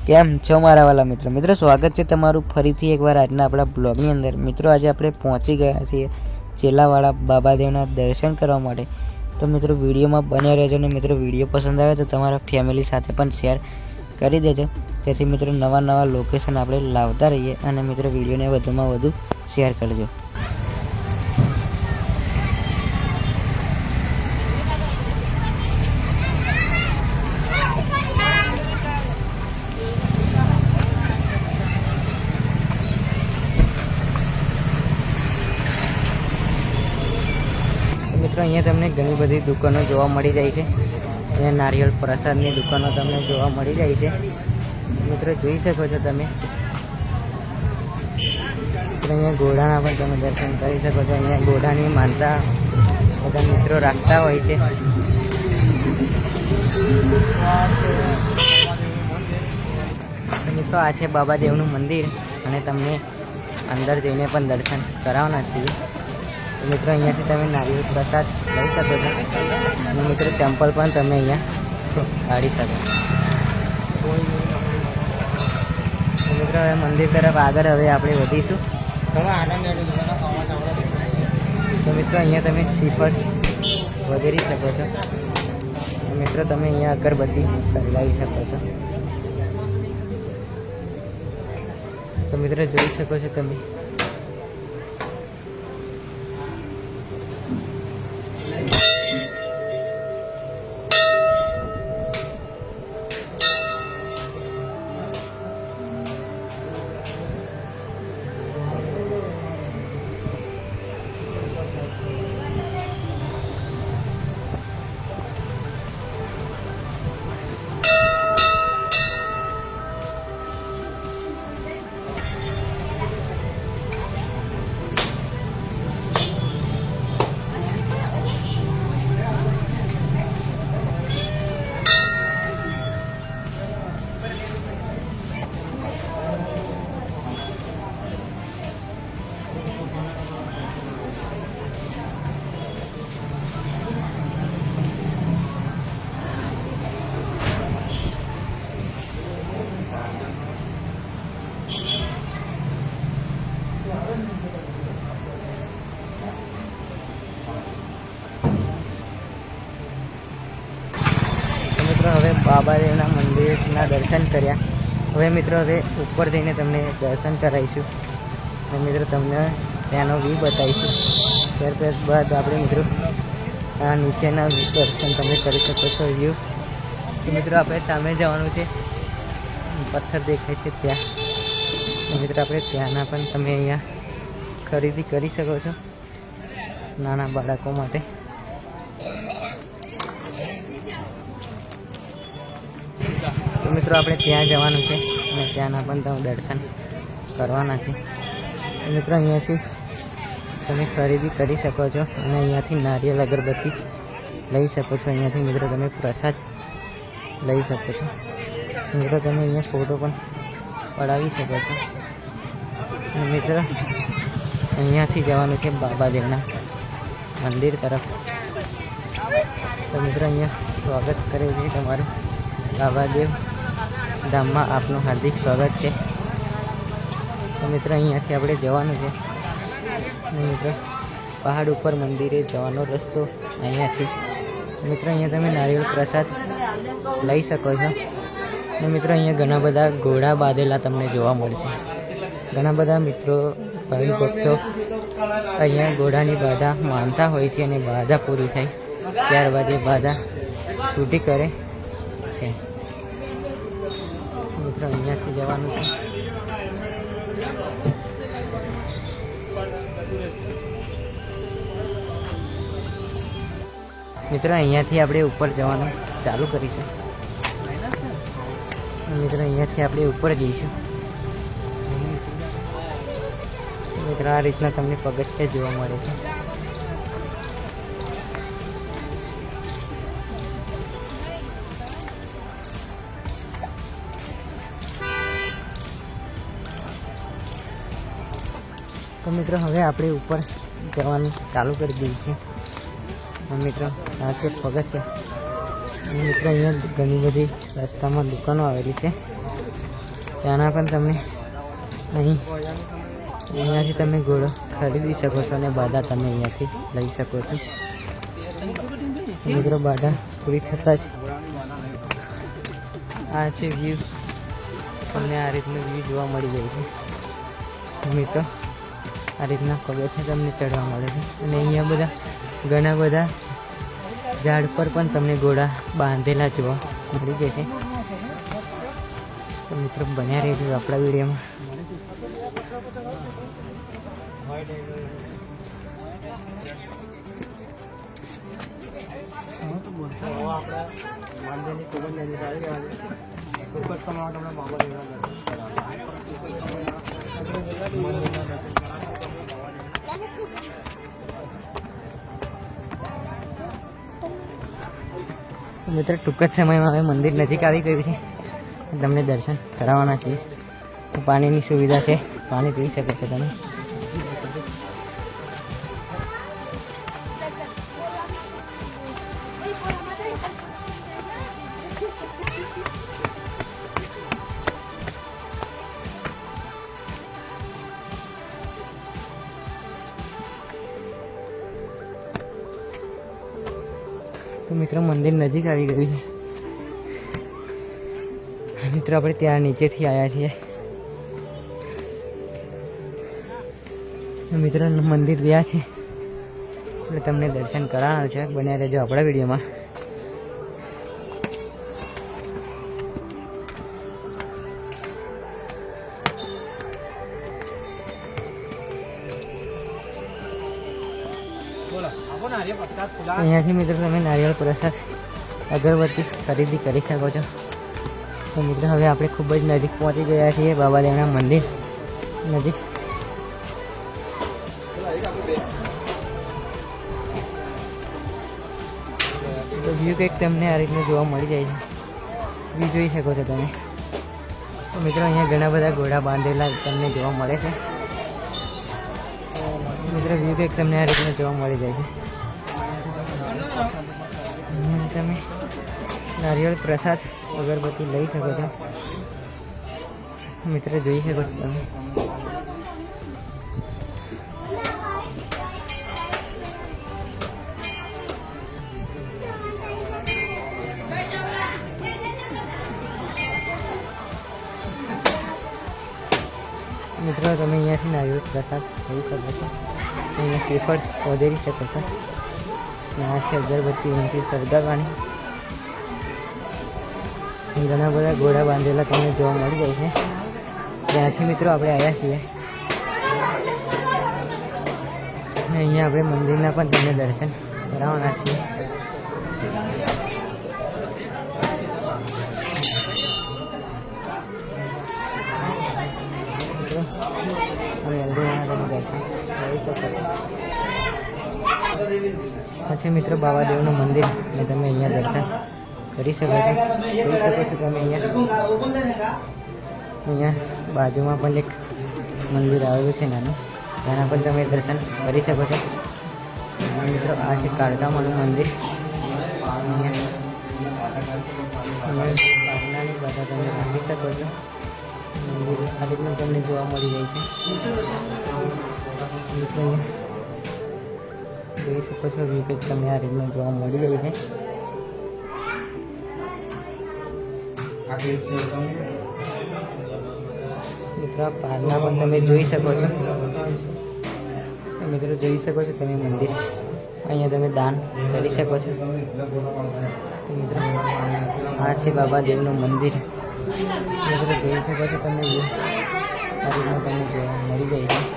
કેમ છો મારા વાલા મિત્રો સ્વાગત છે તમારું ફરીથી એકવાર આજના આપણા બ્લોગની અંદર। મિત્રો આજે આપણે પહોંચી ગયા છીએ ચેલાવાળા બાબાદેવના દર્શન કરવા માટે। તો મિત્રો વિડીયોમાં બન્યા રહેજો ને મિત્રો વિડીયો પસંદ આવે તો તમારા ફેમિલી સાથે પણ શેર કરી દેજો, તેથી મિત્રો નવા લોકેશન આપણે લાવતા રહીએ અને મિત્રો વિડીયોને વધુમાં વધુ શેર કરજો। મિત્રો અહીંયા તમને ઘણી બધી દુકાનો જોવા મળી જાય છે। અહીંયા નારિયેળ પ્રસાદની દુકાનો તમને જોવા મળી જાય છે। મિત્રો જોઈ શકો છો તમે। અહીંયા ઘોડાના પણ તમે દર્શન કરી શકો છો। અહીંયા ઘોડાની માનતા બધા મિત્રો રાખતા હોય છે। મિત્રો આ છે બાબાદેવનું મંદિર અને તમને અંદર જઈને પણ દર્શન કરાવવાના છીએ। મિત્રો અહીંયાથી તમે નારિયેળ પ્રસાદ લઈ શકો છો અને મિત્રો ટેમ્પલ પણ તમે અહીંયા કાઢી શકો। મિત્રો હવે મંદિર તરફ આગળ હવે આપણે વધીશું। તો મિત્રો અહીંયા તમે શ્રીફળ વધેરી શકો છો। મિત્રો તમે અહીંયા અગરબત્તી સળગાવી શકો છો। તો મિત્રો જોઈ શકો છો તમે। હવે બાબાદેવના મંદિરના દર્શન કર્યા। હવે મિત્રો હવે ઉપર જઈને તમને દર્શન કરાવીશું અને મિત્રો તમને ત્યાંનો વ્યૂ બતાવીશું। ત્યારબાદ આપણે મિત્રો આ નીચેના દર્શન તમે કરી શકો છો વ્યૂ। તો મિત્રો આપણે સામે જવાનું છે, પથ્થર દેખાય છે ત્યાં। મિત્રો આપણે ત્યાંના પણ તમે અહીંયા ખરીદી કરી શકો છો નાના બાળકો માટે। તો મિત્રો આપણે ત્યાં જવાનું છે અને ત્યાંના પણ તમે દર્શન કરવાના છે। મિત્રો અહીંયાથી તમે ખરીદી કરી શકો છો અને અહીંયાથી નારિયેળ અગરબત્તી લઈ શકો છો। અહીંયાથી મિત્રો તમે પ્રસાદ લઈ શકો છો। મિત્રો તમે અહીંયા ફોટો પણ પડાવી શકો છો। અને મિત્રો અહીંયાથી જવાનું છે બાબાદેવના મંદિર તરફ। તો મિત્રો અહીંયા સ્વાગત કરે છે તમારું બાબાદેવ ધામમાં આપનું હાર્દિક સ્વાગત છે। તો મિત્રો અહીંયાથી આપણે જવાનું છે અને મિત્રો પહાડ ઉપર મંદિરે જવાનો રસ્તો અહીંયાથી। મિત્રો અહીંયા તમે નારિયેળ પ્રસાદ લઈ શકો છો અને મિત્રો અહીંયા ઘણા બધા ઘોડા બાંધેલા તમને જોવા મળશે। ઘણા બધા મિત્રો ભાવિ ભક્તો અહીંયા ઘોડાની બાધા માનતા હોય છે અને બાધા પૂરી થાય ત્યારબાદ એ બાધા છૂટી કરે છે। મિત્રો અહીંયાથી જવાનું છે। મિત્રો અહીંયાથી આપણે ઉપર જવાનું ચાલુ કરીશું। મિત્રો અહીંયાથી આપણે ઉપર જઈશું। મિત્રો આ રીતના તમને પગથિયા જોવા મળે છે। તો મિત્રો હવે આપણે ઉપર જવાનું ચાલુ કરી દઈએ છીએ। મિત્રો આ છે પગથિયા। મિત્રો અહીંયા ઘણી બધી રસ્તામાં દુકાનો આવેલી છે ત્યાંના પણ તમને અહીંયાથી તમે ઘોડો ખરીદી શકો છો અને બાધા તમે અહીંયાથી લઈ શકો છો. મિત્રો બાધા પૂરી થતાં જ આ છે વ્યૂ. તમને આ રીતનું વ્યૂ જોવા મળી જાય છે. મિત્રો આ રીતના પગથિયાં તમને ચડવા મળે છે અને અહીંયા બધા ઘણા બધા ઝાડ પર પણ તમને ઘોડા બાંધેલા જોવા મળી જાય છે. તો મિત્રો બન્યા રહેજો આપણા વિડીયોમાં. મિત્રો ટૂંક જ સમયમાં હવે મંદિર નજીક આવી ગયું છે. તમને દર્શન કરાવવાના છીએ. પાણીની સુવિધા છે, પાણી પી શકો છો તમે. તો મિત્રો મંદિર નજીક આવી ગયું છે. મિત્રો આપણે ત્યાં નીચેથી આવ્યા છીએ. મિત્રો મંદિર રહ્યા છે એટલે તમને દર્શન કરાવવાનું છે. બન્યા રહેજો આપણા વિડીયોમાં. અહીંયાથી મિત્રો તમે નારિયેળ પ્રસાદ અગરબત્તી ખરીદી કરી શકો છો. તો મિત્રો હવે આપણે ખૂબ જ નજીક પહોંચી ગયા છીએ બાબાદેવના મંદિર નજીક. તો વ્યૂ કંઈક તમને આ રીતનું જોવા મળી જાય છે. વ્યૂ જોઈ શકો છો તમે. તો મિત્રો અહીંયા ઘણા બધા ઘોડા બાંધેલા તમને જોવા મળે છે. મિત્રો વ્યૂ કંઈક તમને આ રીતનું જોવા મળી જાય છે. તમે નારિયેળ પ્રસાદ અગરબત્તી લઈ શકો છો. મિત્રો જોઈ શકો છો તમે. મિત્રો તમે અહીંયાથી નારિયેળ પ્રસાદ લઈ શકો છો. અહીંયા શ્રીફળ વધારી શકો છો. આ છે અગરબત્તી અહીંથી સળગાવવાની. ઘણા બધા ઘોડા બાંધેલા તમને જોવા મળી જાય છે. ત્યાંથી મિત્રો આપણે આવ્યા છીએ. અહીંયા આપણે મંદિરના પણ તમને દર્શન કરાવવાના છીએ. પછી મિત્રો બાબાદેવનું મંદિર અને તમે અહીંયા દર્શન કરી શકો છો. જોઈ શકો છો તમે અહીંયા બાજુમાં પણ એક મંદિર આવેલું છે નાનું, તેના પણ તમે દર્શન કરી શકો છો. મિત્રો આ છે કાળકામાનું મંદિર. પાટણાની બધા તમે રાખી શકો છો. મંદિર આ રીતનું તમને જોવા મળી જાય છે. જોઈ શકો છો વિકેટ તમને આ રીતનું જોવા મળી જાય છે. મિત્રો પારના પણ તમે જોઈ શકો છો. મિત્રો જોઈ શકો છો તમે મંદિર. અહીંયા તમે દાન કરી શકો છો. તો મિત્રો આ છે બાબાદેવનું મંદિર. મિત્રો જોઈ શકો છો તમે આ રીતનું તમને જોવા મળી જાય છે.